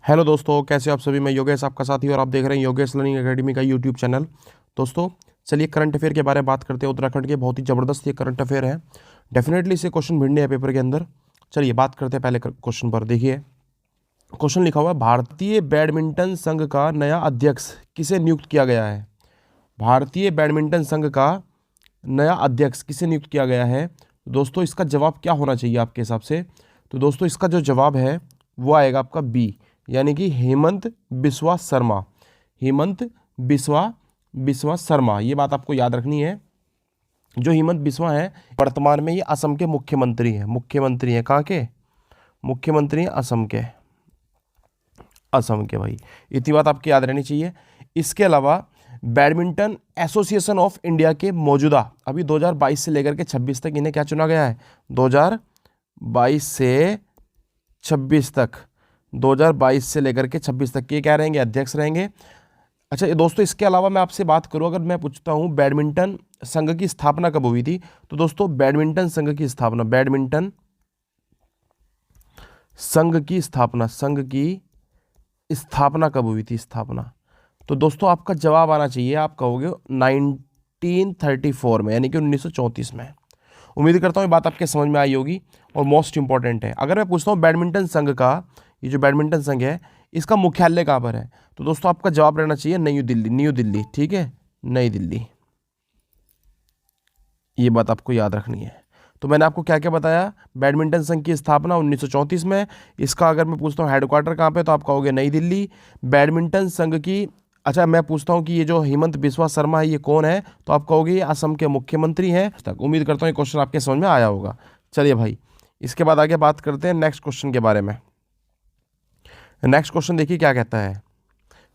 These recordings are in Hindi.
हेलो दोस्तों, कैसे हो आप सभी। मैं योगेश आपका साथी और आप देख रहे हैं योगेश लर्निंग एकेडमी का यूट्यूब चैनल। दोस्तों चलिए करंट अफेयर के बारे में बात करते हैं। उत्तराखंड के बहुत ही ज़बरदस्त ये करंट अफेयर है। डेफिनेटली इसे क्वेश्चन भिड़ने हैं पेपर के अंदर। चलिए बात करते हैं पहले क्वेश्चन पर। देखिए क्वेश्चन लिखा हुआ है, भारतीय बैडमिंटन संघ का नया अध्यक्ष किसे नियुक्त किया गया है। भारतीय बैडमिंटन संघ का नया अध्यक्ष किसे नियुक्त किया गया है। दोस्तों इसका जवाब क्या होना चाहिए आपके हिसाब से। तो दोस्तों इसका जो जवाब है वो आएगा आपका बी, यानी कि हेमंत बिस्वा शर्मा। हेमंत बिस्वा शर्मा, ये बात आपको याद रखनी है। जो हेमंत बिस्वा है वर्तमान में ये असम के मुख्यमंत्री हैं। मुख्यमंत्री हैं कहाँ के? मुख्यमंत्री हैं असम के। असम के भाई, इतनी बात आपकी याद रहनी चाहिए। इसके अलावा बैडमिंटन एसोसिएशन ऑफ इंडिया के मौजूदा अभी 2022 से लेकर के 26 तक इन्हें क्या चुना गया है? 2022 से 26 तक, 2022 से लेकर के 26 तक ये क्या रहेंगे? अध्यक्ष रहेंगे। अच्छा ये दोस्तों इसके अलावा मैं आपसे बात करूं, अगर मैं पूछता हूं बैडमिंटन संघ की स्थापना कब हुई थी, तो दोस्तों बैडमिंटन संघ की स्थापना, बैडमिंटन संघ की स्थापना कब हुई थी? स्थापना, तो दोस्तों आपका जवाब आना चाहिए, आप कहोगे 1934 में, यानी कि 1934 में। उम्मीद करता हूँ ये बात आपके समझ में आई होगी और मोस्ट इंपॉर्टेंट है। अगर मैं पूछता हूँ बैडमिंटन संघ का, ये जो बैडमिंटन संघ है इसका मुख्यालय कहाँ पर है, तो दोस्तों आपका जवाब रहना चाहिए नई दिल्ली। न्यू दिल्ली, ठीक है, नई दिल्ली। ये बात आपको याद रखनी है। तो मैंने आपको क्या क्या बताया? बैडमिंटन संघ की स्थापना 1934 में। इसका अगर मैं पूछता हूँ हेडक्वार्टर कहाँ पे, तो आप कहोगे नई दिल्ली। बैडमिंटन संघ की, अच्छा मैं पूछता हूँ कि ये जो हेमंत बिस्वा शर्मा है ये कौन है, तो आप कहोगे ये असम के मुख्यमंत्री हैं। तक उम्मीद करता हूँ ये क्वेश्चन आपके समझ में आया होगा। चलिए भाई इसके बाद आगे बात करते हैं नेक्स्ट क्वेश्चन के बारे में। नेक्स्ट क्वेश्चन देखिए क्या कहता है।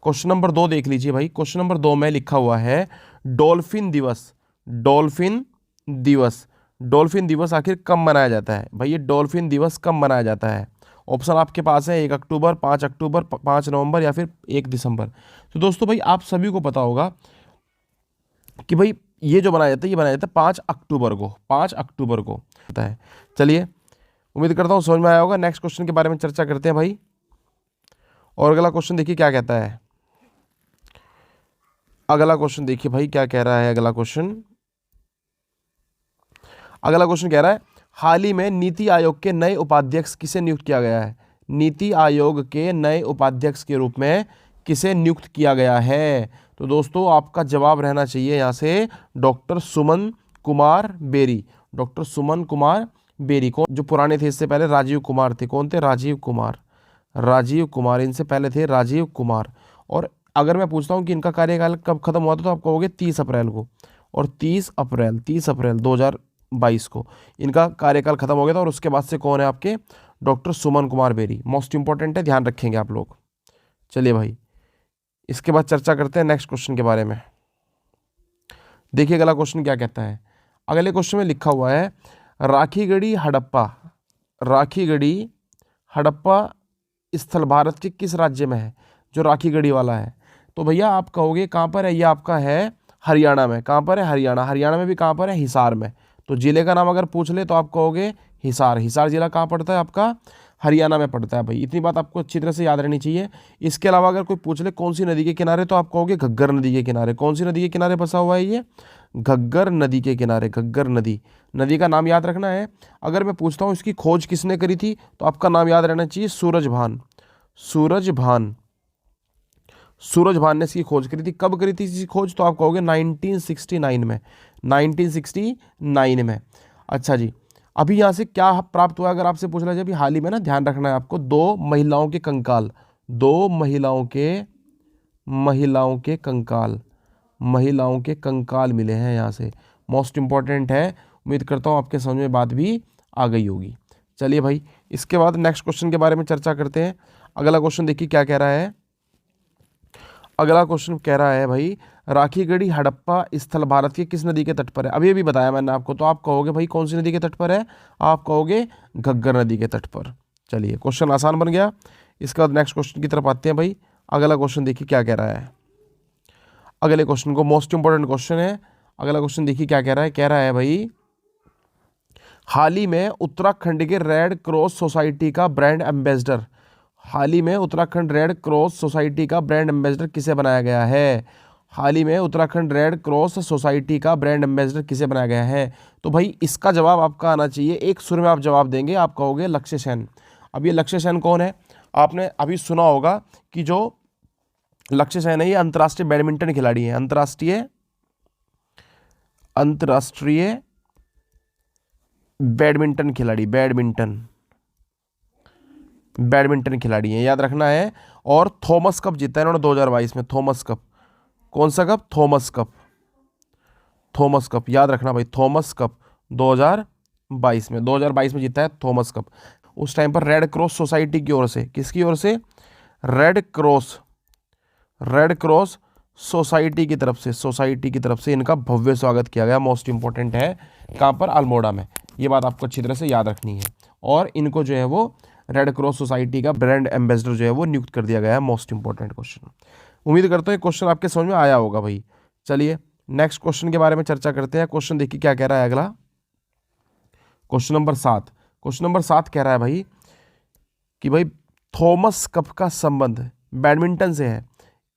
क्वेश्चन नंबर 2 देख लीजिए भाई। क्वेश्चन नंबर 2 में लिखा हुआ है डॉल्फिन दिवस। डॉल्फिन दिवस, डॉल्फिन दिवस आखिर कब मनाया जाता है भाई? ये डॉल्फिन दिवस कब मनाया जाता है? ऑप्शन आपके पास है 1 अक्टूबर, 5 अक्टूबर, 5 नवंबर या फिर 1 दिसंबर। तो दोस्तों भाई आप सभी को पता होगा कि भाई ये जो बनाया जाता है ये बनाया जाता है 5 अक्टूबर को, 5 अक्टूबर को होता है। चलिए उम्मीद करता हूँ समझ में आया होगा। नेक्स्ट क्वेश्चन के बारे में चर्चा करते हैं भाई। और अगला क्वेश्चन देखिए क्या कहता है। अगला क्वेश्चन देखिए भाई क्या कह रहा है। अगला क्वेश्चन कह रहा है हाल ही में नीति आयोग के नए उपाध्यक्ष किसे नियुक्त किया गया है? नीति आयोग के नए उपाध्यक्ष के रूप में किसे नियुक्त किया गया है? तो दोस्तों आपका जवाब रहना चाहिए यहाँ से doctor Suman Kumar berry. Doctor Suman Kumar berry, कौन जो पुराने थे, इससे पहले राजीव कुमार थे। कौन थे? राजीव कुमार। राजीव कुमार इनसे पहले थे, राजीव कुमार। और अगर मैं पूछता हूँ कि इनका कार्यकाल कब खत्म हुआ था, तो आप कहोगे 30 अप्रैल को। और 30 अप्रैल 2022 को इनका कार्यकाल खत्म हो गया था। और उसके बाद से कौन है आपके? Doctor Suman Kumar berry. Most important है, ध्यान रखेंगे आप लोग। चलिए भाई इसके बाद चर्चा करते हैं नेक्स्ट क्वेश्चन के बारे में। देखिए अगला क्वेश्चन क्या कहता है। अगले क्वेश्चन में लिखा हुआ है राखीगढ़ी हड़प्पा। राखीगढ़ी हड़प्पा स्थल भारत के किस राज्य में है? जो राखीगढ़ी वाला है, तो भैया आप कहोगे कहाँ पर है? ये आपका है हरियाणा में। कहाँ पर है? हरियाणा। हरियाणा में भी कहाँ पर है? हिसार में। तो जिले का नाम अगर पूछ ले तो आप कहोगे हिसार। हिसार जिला कहाँ पड़ता है आपका? हरियाणा में पड़ता है भाई। इतनी बात आपको अच्छी तरह से याद रहनी चाहिए। इसके अलावा अगर कोई पूछ ले कौन सी नदी के किनारे, तो आप कहोगे घग्गर नदी के किनारे। कौन सी नदी के किनारे बसा हुआ है ये? घग्गर नदी के किनारे। घग्गर नदी, नदी का नाम याद रखना है। अगर मैं पूछता हूँ इसकी खोज किसने करी थी, तो आपका नाम याद रहना चाहिए सूरजभान। सूरजभान, सूरजभान ने इसकी खोज करी थी। कब करी थी इसकी खोज? तो आप कहोगे 1969 में। 1969 में। अच्छा जी, अभी यहाँ से क्या प्राप्त हुआ? अगर आपसे पूछ लिया जाए अभी हाल ही में ना, ध्यान रखना है आपको, 2 महिलाओं के कंकाल, 2 महिलाओं के कंकाल मिले हैं यहाँ से। मोस्ट इंपॉर्टेंट है। उम्मीद करता हूँ आपके समझ में बात भी आ गई होगी। चलिए भाई इसके बाद नेक्स्ट क्वेश्चन के बारे में चर्चा करते हैं। अगला क्वेश्चन देखिए क्या कह रहा है। अगला क्वेश्चन कह रहा है भाई राखीगढ़ी हड़प्पा स्थल भारत के किस नदी के तट पर है? अभी अभी बताया मैंने आपको। तो आप कहोगे भाई कौन सी नदी के तट पर है? आप कहोगे घग्गर नदी के तट पर। चलिए क्वेश्चन आसान बन गया। इसके बाद नेक्स्ट क्वेश्चन की तरफ आते हैं भाई। अगला क्वेश्चन देखिए क्या कह रहा है। अगले क्वेश्चन को, मोस्ट इंपॉर्टेंट क्वेश्चन है। अगला क्वेश्चन देखिए क्या कह रहा है। कह रहा है भाई हाल ही में उत्तराखंड के रेड क्रॉस सोसाइटी का ब्रांड एम्बेसडर, हाल ही में उत्तराखंड रेड क्रॉस सोसाइटी का ब्रांड एम्बेसडर किसे बनाया गया है? हाल ही में उत्तराखंड रेड क्रॉस सोसाइटी का ब्रांड एम्बेसडर किसे बनाया गया है? तो भाई इसका जवाब आपका आना चाहिए, एक सुर में आप जवाब देंगे, आप कहोगे लक्ष्य सेन। अब ये लक्ष्य सेन कौन है? आपने अभी सुना होगा कि जो लक्ष्य सेन है ये अंतर्राष्ट्रीय बैडमिंटन खिलाड़ी है, अंतर्राष्ट्रीय बैडमिंटन खिलाड़ी, बैडमिंटन खिलाड़ी है, याद रखना है। और थॉमस कप जीता है इन्होंने 2022 में, थॉमस कप। कौन सा कप? थॉमस कप, याद रखना भाई, थॉमस कप 2022 में जीता है थॉमस कप। उस टाइम पर रेड क्रॉस सोसाइटी की ओर से, किसकी ओर से? रेड क्रॉस सोसाइटी की तरफ से इनका भव्य स्वागत किया गया। मोस्ट इंपॉर्टेंट है, कहाँ पर? अल्मोड़ा में। ये बात आपको अच्छी तरह से याद रखनी है। और इनको जो है वो रेड क्रॉस सोसाइटी का ब्रांड एम्बेसडर जो है वो नियुक्त कर दिया गया है। Most important question. उम्मीद करता हूँ ये क्वेश्चन आपके समझ में आया होगा भाई। चलिए नेक्स्ट क्वेश्चन के बारे में चर्चा करते हैं। क्वेश्चन देखिए क्या कह रहा है अगला, क्वेश्चन नंबर 7। क्वेश्चन नंबर 7 कह रहा है भाई कि भाई थॉमस कप का संबंध बैडमिंटन से है।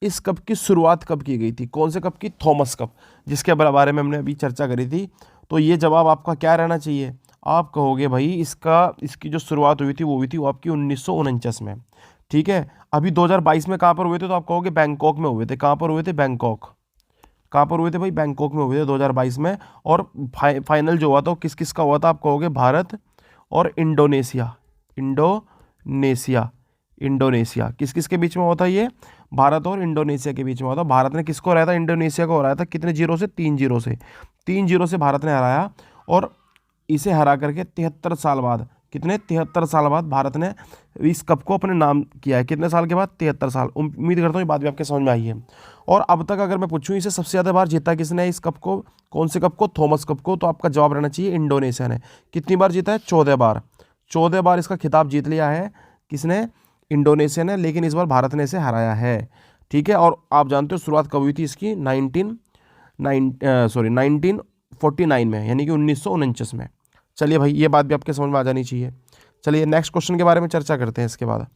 इस कप की शुरुआत कब की गई थी? कौन से कप की? थॉमस कप, जिसके बारे में हमने अभी चर्चा करी थी। तो ये जवाब आपका क्या रहना चाहिए? आप कहोगे भाई इसकी जो शुरुआत हुई थी वो हुई थी वो आपकी 1949 में। ठीक है, अभी 2022 में कहाँ पर हुए थे? तो आप कहोगे बैंकॉक में हुए थे। कहाँ पर हुए थे? बैंकॉक। कहाँ पर हुए थे भाई? बैंकॉक में हुए थे 2022 में। और फाइनल जो हुआ था वो किस किस का हुआ था? आप कहोगे भारत और इंडोनेशिया। इंडोनेशिया किस किस के बीच में हुआ था? ये भारत और इंडोनेशिया के बीच में हुआ था। भारत ने किसको हराया था? इंडोनेशिया को हराया था। कितने जीरो से? 3-0 से भारत ने हराया। और इसे हरा करके 73 साल बाद, कितने? 73 साल बाद भारत ने इस कप को अपने नाम किया है। कितने साल के बाद? 73 साल। उम्मीद करता हूँ ये बात भी आपके समझ में आई है। और अब तक अगर मैं पूछूं इसे सबसे ज़्यादा बार जीता किसने इस कप को? कौन से कप को? थॉमस कप को। तो आपका जवाब रहना चाहिए इंडोनेशिया ने। कितनी बार जीता है? 14 बार। 14 बार इसका खिताब जीत लिया है। किसने? इंडोनेशिया ने। लेकिन इस बार भारत ने इसे हराया है। ठीक है, और आप जानते हो शुरुआत कब हुई थी इसकी? 1949 में, यानी कि 1949 में। चलिए भाई ये बात भी आपके समझ में आ जानी चाहिए। चलिए नेक्स्ट क्वेश्चन के बारे में चर्चा करते हैं इसके बाद।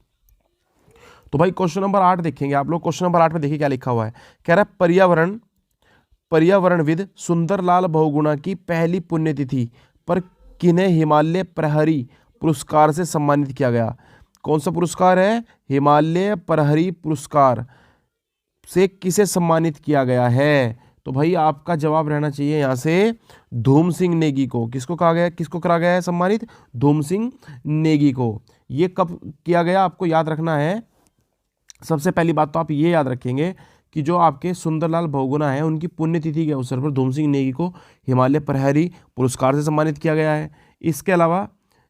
तो भाई क्वेश्चन नंबर 8 देखेंगे आप लोग। क्वेश्चन नंबर 8 में देखिए क्या लिखा हुआ है। कह रहा है पर्यावरणविद सुंदरलाल बहुगुणा की पहली पुण्यतिथि पर किन्हें हिमालय प्रहरी पुरस्कार से सम्मानित किया गया? कौन सा पुरस्कार है? हिमालय प्रहरी पुरस्कार से किसे सम्मानित किया गया है? तो भाई आपका जवाब रहना चाहिए यहाँ से धूम सिंह नेगी को। किसको कहा गया, किसको करा गया है सम्मानित? धूम सिंह नेगी को। ये कब किया गया आपको याद रखना है। सबसे पहली बात तो आप ये याद रखेंगे कि जो आपके सुंदरलाल बहुगुणा है उनकी पुण्यतिथि के अवसर पर धूम सिंह नेगी को हिमालय प्रहरी पुरस्कार से सम्मानित किया गया है। इसके अलावा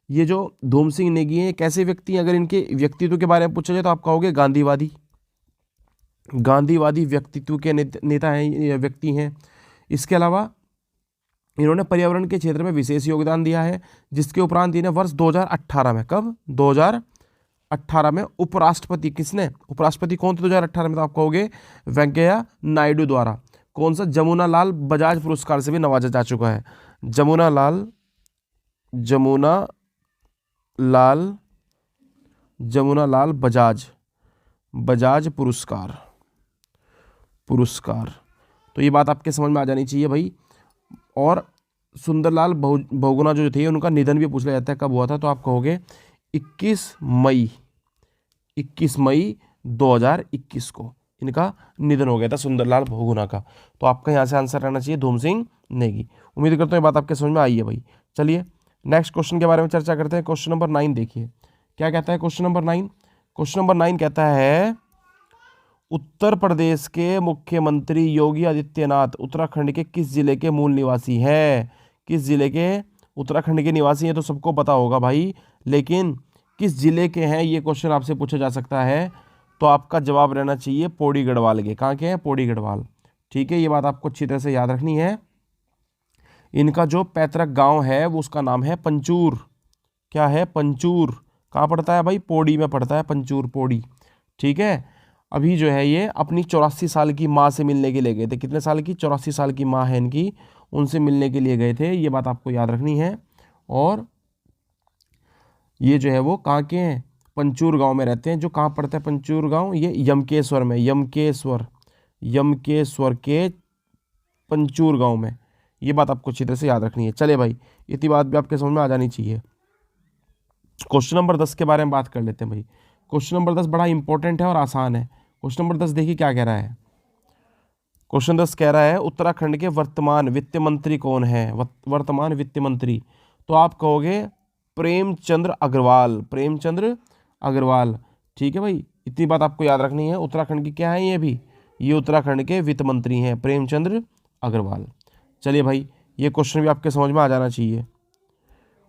ये जो धूम सिंह नेगी हैं कैसे व्यक्ति हैं? अगर इनके व्यक्तित्व के बारे में पूछा जाए तो आप कहोगे गांधीवादी व्यक्तित्व के नेता हैं, व्यक्ति हैं। इसके अलावा इन्होंने पर्यावरण के क्षेत्र में विशेष योगदान दिया है, जिसके उपरांत इन्हें वर्ष 2018 में, कब? 2018 में उपराष्ट्रपति, किसने? उपराष्ट्रपति कौन थे 2018 में? तो आप कहोगे वेंकैया नायडू द्वारा। कौन सा? जमुना लाल बजाज पुरस्कार से भी नवाजा जा चुका है। जमुना लाल बजाज पुरस्कार। तो ये बात आपके समझ में आ जानी चाहिए भाई। और सुंदरलाल बहुगुणा जो थे उनका निधन भी पूछ लिया जाता है कब हुआ था? तो आप कहोगे 21 मई 2021 को इनका निधन हो गया था, सुंदरलाल बहुगुणा का। तो आपका यहाँ से आंसर रहना चाहिए धूम सिंह नेगी। उम्मीद करता हूँ ये बात आपके समझ में आई है भाई। चलिए नेक्स्ट क्वेश्चन के बारे में चर्चा करते हैं। क्वेश्चन नंबर 9 देखिए क्या कहता है। क्वेश्चन नंबर 9 कहता है उत्तर प्रदेश के मुख्यमंत्री योगी आदित्यनाथ उत्तराखंड के किस जिले के मूल निवासी हैं? किस जिले के? उत्तराखंड के निवासी हैं तो सबको पता होगा भाई, लेकिन किस जिले के हैं ये क्वेश्चन आपसे पूछा जा सकता है। तो आपका जवाब रहना चाहिए पौड़ी गढ़वाल के। कहाँ के हैं? पौड़ी गढ़वाल। ठीक है, ये बात आपको अच्छी तरह से याद रखनी है। इनका जो पैतृक गांव है वो उसका नाम है पंचूर। क्या है? पंचूर। कहाँ पड़ता है भाई? पौड़ी में पड़ता है पंचूर, पौड़ी। ठीक है, अभी जो है ये अपनी 84 साल की माँ से मिलने के लिए गए थे। कितने साल की? 84 साल की माँ है इनकी, उनसे मिलने के लिए गए थे। ये बात आपको याद रखनी है। और ये जो है वो कहाँ के हैं? पंचूर गांव में रहते हैं। जो कहाँ पड़ता है पंचूर गांव? ये यमकेश्वर में, यमकेश्वर के पंचूर गांव में। ये बात आपको अच्छी तरह से याद रखनी है। चले भाई, इतनी बात भी आपके समझ में आ जानी चाहिए। क्वेश्चन नंबर 10 के बारे में बात कर लेते हैं भाई। क्वेश्चन नंबर 10 बड़ा इंपॉर्टेंट है और आसान है। क्वेश्चन नंबर 10 देखिए क्या कह रहा है। क्वेश्चन 10 कह रहा है उत्तराखंड के वर्तमान वित्त मंत्री कौन है? वर्तमान वित्त मंत्री, तो आप कहोगे प्रेमचंद्र अग्रवाल, प्रेमचंद्र अग्रवाल। ठीक है भाई, इतनी बात आपको याद रखनी है। उत्तराखंड की क्या है ये भी? ये उत्तराखंड के वित्त मंत्री हैं प्रेमचंद्र अग्रवाल। चलिए भाई, ये क्वेश्चन भी आपके समझ में आ जाना चाहिए।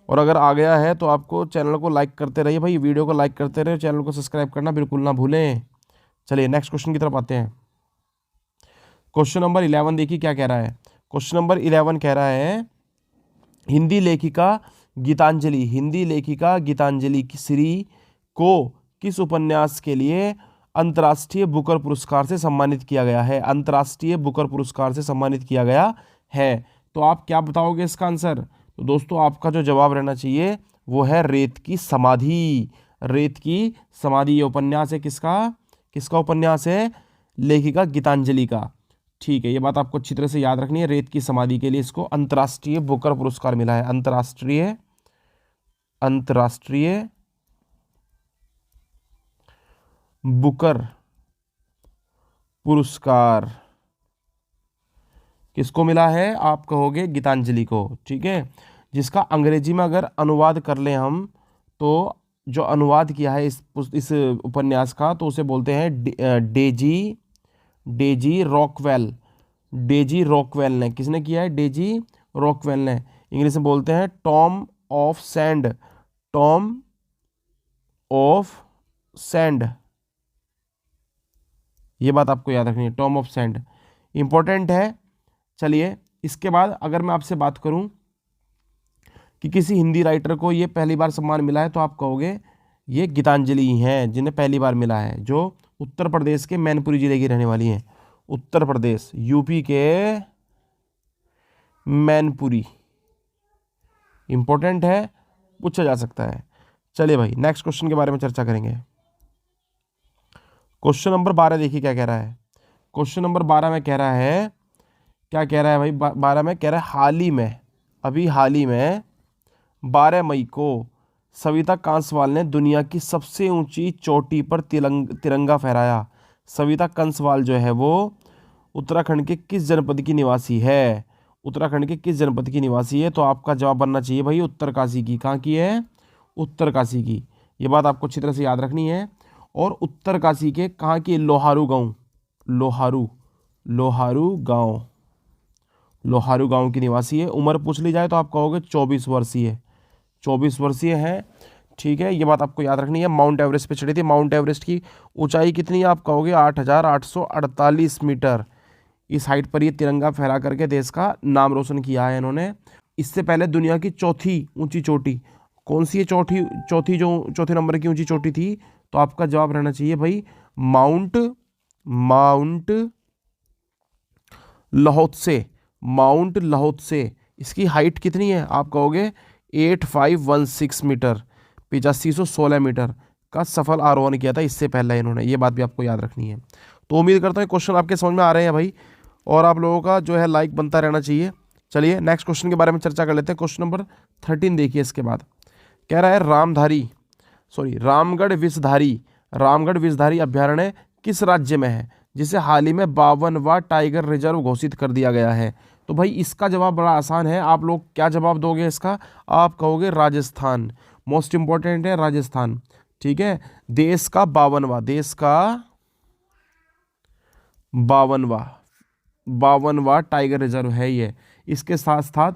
और अगर आ गया है तो आपको चैनल को लाइक करते रहिए भाई, वीडियो को लाइक करते रहिए, चैनल को सब्सक्राइब करना बिल्कुल ना भूलें। चलिए नेक्स्ट क्वेश्चन की तरफ आते हैं। क्वेश्चन नंबर 11 देखिए क्या कह रहा है। क्वेश्चन नंबर 11 कह रहा है हिंदी लेखिका गीतांजलि, हिंदी लेखिका गीतांजलि श्री को किस उपन्यास के लिए अंतर्राष्ट्रीय बुकर पुरस्कार से सम्मानित किया गया है? अंतर्राष्ट्रीय बुकर पुरस्कार से सम्मानित किया गया है। तो आप क्या बताओगे इसका आंसर? तो दोस्तों आपका जो जवाब रहना चाहिए वो है रेत की समाधि। रेत की समाधि ये उपन्यास है किसका? किसका उपन्यास है? लेखिका गीतांजलि का। ठीक है, ये बात आपको अच्छी तरह से याद रखनी है। रेत की समाधि के लिए इसको अंतर्राष्ट्रीय बुकर पुरस्कार मिला है। अंतर्राष्ट्रीय बुकर पुरस्कार किसको मिला है? आप कहोगे गीतांजलि को। ठीक है, जिसका अंग्रेजी में अगर अनुवाद कर लें हम, तो जो अनुवाद किया है इस उपन्यास का, तो उसे बोलते हैं डेजी रॉकवेल। डेजी रॉकवेल ने, किसने किया है? डेजी रॉकवेल ने। इंग्लिश में बोलते हैं Tom of sand, Tom of sand. ये बात आपको याद रखनी है, टॉम ऑफ सैंड इंपॉर्टेंट है। चलिए, इसके बाद अगर मैं आपसे बात करूं कि किसी हिंदी राइटर को ये पहली बार सम्मान मिला है, तो आप कहोगे ये गीतांजलि हैं जिन्हें पहली बार मिला है, जो उत्तर प्रदेश के मैनपुरी जिले की रहने वाली हैं। उत्तर प्रदेश, यूपी के मैनपुरी। इंपॉर्टेंट है, पूछा जा सकता है। चलिए भाई, नेक्स्ट क्वेश्चन के बारे में चर्चा करेंगे। क्वेश्चन नंबर 12 देखिए क्या कह रहा है। क्वेश्चन नंबर 12 में कह रहा है, क्या कह रहा है भाई? 12 में कह रहा है हाल ही में 12 मई को सविता कांसवाल ने दुनिया की सबसे ऊंची चोटी पर तिरंगा फहराया। सविता कांसवाल जो है वो उत्तराखंड के किस जनपद की निवासी है? उत्तराखंड के किस जनपद की निवासी है? तो आपका जवाब बनना चाहिए भाई उत्तरकाशी की। कहाँ की है? उत्तरकाशी की। ये बात आपको अच्छी तरह से याद रखनी है। और उत्तरकाशी के कहाँ की? लोहारू गांव, लोहारू गांव की निवासी है। उम्र पूछ ली जाए तो आप कहोगे 24 वर्षीय है। ठीक है, ये बात आपको याद रखनी है। माउंट एवरेस्ट पे चढ़ी थी। माउंट एवरेस्ट की ऊंचाई कितनी है? आप कहोगे 8,848 मीटर। इस हाइट पर ये तिरंगा फहरा करके देश का नाम रोशन किया है इन्होंने। इससे पहले दुनिया की चौथी ऊंची चोटी कौन सी है? चौथे नंबर की ऊंची चोटी थी। तो आपका जवाब रहना चाहिए भाई माउंट लाहौत्से। माउंट लाहौत्से, इसकी हाइट कितनी है? आप कहोगे 8516 मीटर, 8516 मीटर का सफल आरोहण किया था इससे पहले इन्होंने। ये बात भी आपको याद रखनी है। तो उम्मीद करता हूँ क्वेश्चन आपके समझ में आ रहे हैं भाई, और आप लोगों का जो है लाइक बनता रहना चाहिए। चलिए नेक्स्ट क्वेश्चन के बारे में चर्चा कर लेते हैं। क्वेश्चन नंबर 13 देखिए। इसके बाद कह रहा है रामगढ़ विषधारी अभ्यारण्य किस राज्य में है, जिसे हाल ही में 52वां टाइगर रिजर्व घोषित कर दिया गया है? तो भाई इसका जवाब बड़ा आसान है। आप लोग क्या जवाब दोगे इसका? आप कहोगे राजस्थान। मोस्ट इंपॉर्टेंट है राजस्थान। ठीक है, देश का 52वां टाइगर रिजर्व है ये। इसके साथ साथ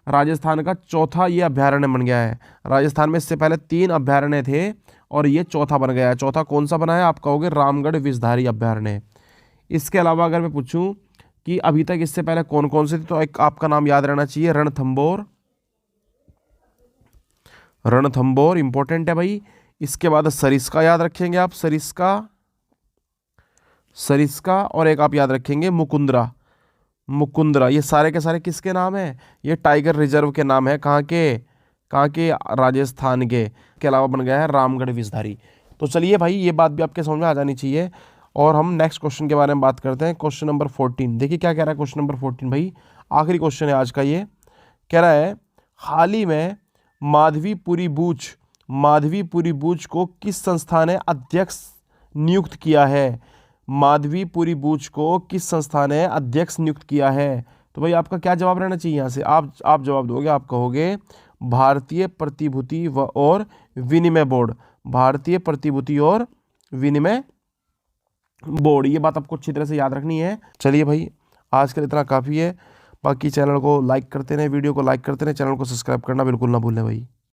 राजस्थान का चौथा ये अभ्यारण्य बन गया है। राजस्थान में इससे पहले 3 अभ्यारण्य थे और ये चौथा बन गया है। चौथा कौन सा बना है? आप कहोगे रामगढ़ विषधारी अभ्यारण्य। इसके अलावा अगर मैं पूछूं कि अभी तक इससे पहले कौन कौन से थे, तो एक आपका नाम याद रहना चाहिए रणथंबोर इंपॉर्टेंट है भाई। इसके बाद सरिस्का याद रखेंगे आप, सरिस्का और एक आप याद रखेंगे मुकुंदरा। ये सारे के सारे किसके नाम है? ये टाइगर रिजर्व के नाम है। कहाँ के? राजस्थान के अलावा बन गया है रामगढ़ विषधारी। तो चलिए भाई, ये बात भी आपके समझ में आ जानी चाहिए। और हम नेक्स्ट क्वेश्चन के बारे में बात करते हैं। क्वेश्चन नंबर 14, देखिए क्या कह रहा है क्वेश्चन नंबर 14 भाई, आखिरी क्वेश्चन है आज का। ये कह रहा है हाल ही में माधवीपुरी बूच को किस संस्था ने अध्यक्ष नियुक्त किया है? माधवीपुरी बूच को किस संस्था ने अध्यक्ष नियुक्त किया है? तो भाई आपका क्या जवाब रहना चाहिए यहाँ से? आप जवाब दोगे, आप कहोगे भारतीय प्रतिभूति और विनिमय बोर्ड। भारतीय प्रतिभूति और विनिमय बोर्ड, ये बात आपको अच्छी तरह से याद रखनी है। चलिए भाई, आज के लिए इतना काफ़ी है। बाकी चैनल को लाइक करते रहें, वीडियो को लाइक करते रहें, चैनल को सब्सक्राइब करना बिल्कुल ना भूलें भाई।